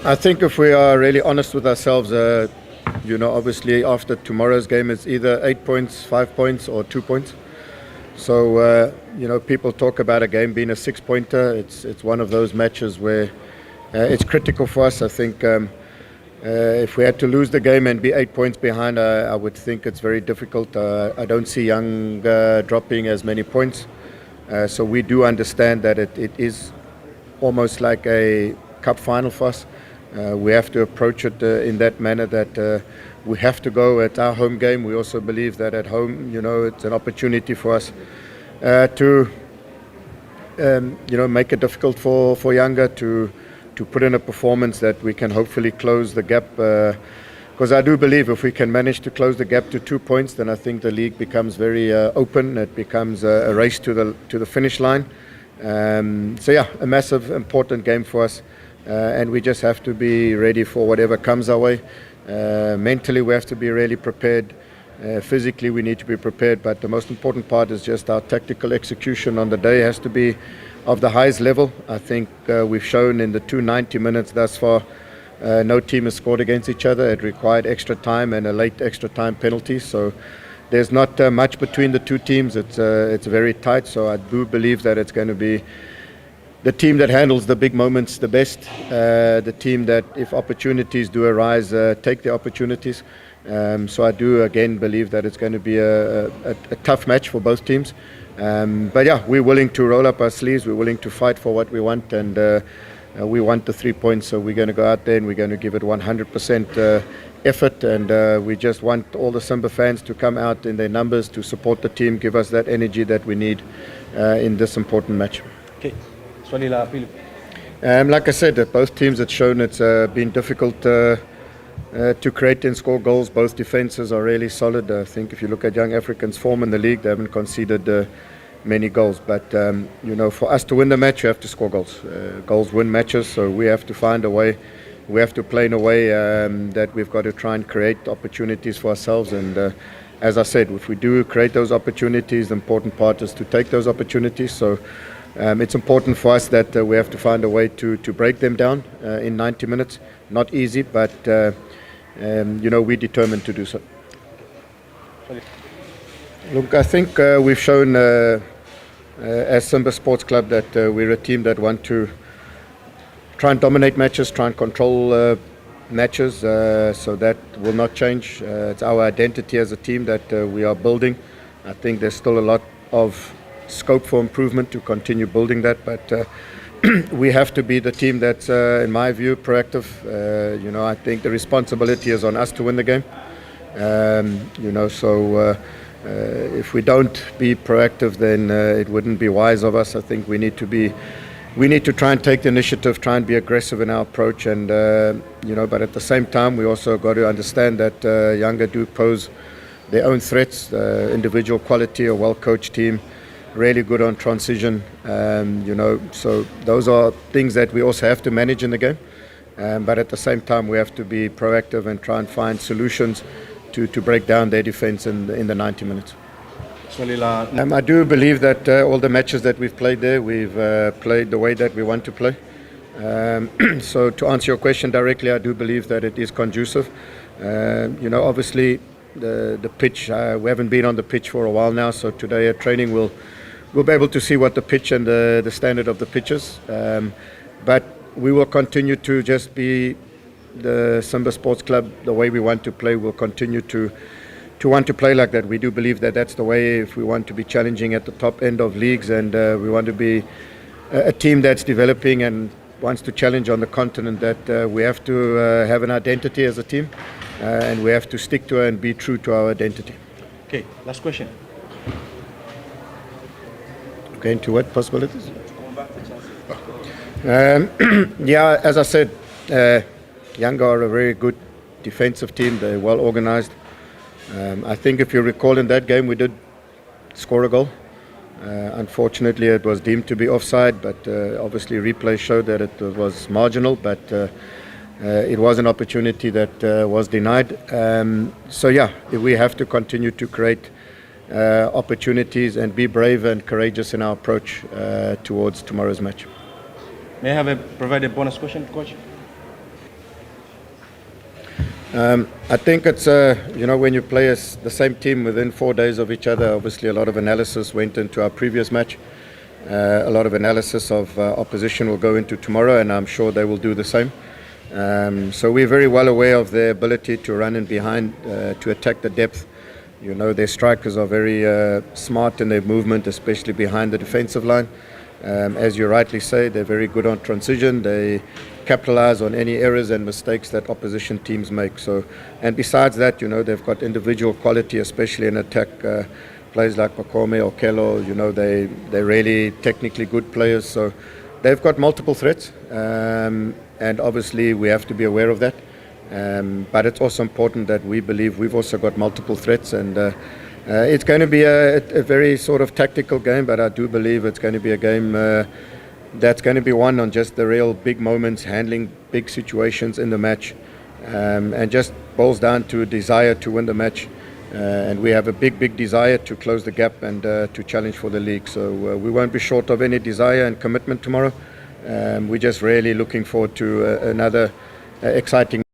I think if we are really honest with ourselves, obviously after tomorrow's game, it's either 8 points, 5 points, or 2 points. So, people talk about a game being a 6-pointer. It's one of those matches where it's critical for us. I think if we had to lose the game and be 8 points behind, I would think it's very difficult. I don't see Young dropping as many points. So we do understand that it is almost like a cup final for us. We have to approach it in that manner that we have to go at our home game. We also believe that at home, it's an opportunity for us to make it difficult for Younger to put in a performance that we can hopefully close the gap. Because I do believe if we can manage to close the gap to 2 points, then I think the league becomes very open. It becomes a race to the finish line. A massive, important game for us. And we just have to be ready for whatever comes our way. Mentally, we have to be really prepared. Physically, we need to be prepared. But the most important part is just our tactical execution on the day has to be of the highest level. I think we've shown in the 290 minutes thus far, no team has scored against each other. It required extra time and a late extra time penalty. So there's not much between the two teams. It's very tight. So I do believe that it's going to be the team that handles the big moments the best. The team that, if opportunities do arise, take the opportunities. So I do again believe that it's going to be a tough match for both teams. We're willing to roll up our sleeves. We're willing to fight for what we want, and we want the 3 points. So we're going to go out there and we're going to give it 100% effort. And we just want all the Simba fans to come out in their numbers to support the team, give us that energy that we need in this important match. Okay. Swali la pili. Like I said, both teams have shown it's been difficult to create and score goals. Both defenses are really solid. I think if you look at Young Africans' form in the league, they haven't conceded many goals. But, for us to win the match, you have to score goals. Goals win matches, so we have to find a way. We have to play in a way that we've got to try and create opportunities for ourselves. And as I said, if we do create those opportunities, the important part is to take those opportunities. So it's important for us that we have to find a way to break them down in 90 minutes. Not easy, but we're determined to do so. Look, I think we've shown as Simba Sports Club that we're a team that want to try and dominate matches, try and control matches, so that will not change. It's our identity as a team that we are building. I think there's still a lot of scope for improvement to continue building that, but we have to be the team that's, in my view, proactive. I think the responsibility is on us to win the game. If we don't be proactive, then it wouldn't be wise of us. I think we need to try and take the initiative, try and be aggressive in our approach, and but at the same time, we also got to understand that Younger do pose their own threats. Individual quality, a well-coached team, really good on transition, so those are things that we also have to manage in the game. But at the same time, we have to be proactive and try and find solutions to break down their defense in the 90 minutes. I do believe that all the matches that we've played there, we've played the way that we want to play. So to answer your question directly, I do believe that it is conducive. Obviously, the pitch, we haven't been on the pitch for a while now, so today at training we'll be able to see what the pitch and the standard of the pitch is. But we will continue to just be the Simba Sports Club, the way we want to play. We'll continue to want to play like that. We do believe that that's the way if we want to be challenging at the top end of leagues, and we want to be a team that's developing and wants to challenge on the continent, that we have to have an identity as a team, and we have to stick to it and be true to our identity. Okay, last question. Okay, into what possibilities? As I said, Young are a very good defensive team. They're well organized. I think if you recall in that game, we did score a goal. Unfortunately, it was deemed to be offside, but obviously replay showed that it was marginal, but it was an opportunity that was denied. We have to continue to create opportunities and be brave and courageous in our approach towards tomorrow's match. May I provide a bonus question, Coach? I think it's, when you play the same team within 4 days of each other, obviously a lot of analysis went into our previous match. A lot of analysis of opposition will go into tomorrow, and I'm sure they will do the same. So we're very well aware of their ability to run in behind, to attack the depth. Their strikers are very smart in their movement, especially behind the defensive line. As you rightly say, they're very good on transition. They capitalize on any errors and mistakes that opposition teams make. So, and besides that, they've got individual quality, especially in attack. Players like Pacome, Okello, they're really technically good players. So they've got multiple threats, and obviously we have to be aware of that. But it's also important that we believe we've also got multiple threats, and it's going to be a very sort of tactical game, but I do believe it's going to be a game that's going to be won on just the real big moments, handling big situations in the match, and just boils down to a desire to win the match. And we have a big desire to close the gap and to challenge for the league. So we won't be short of any desire and commitment tomorrow. We're just really looking forward to another exciting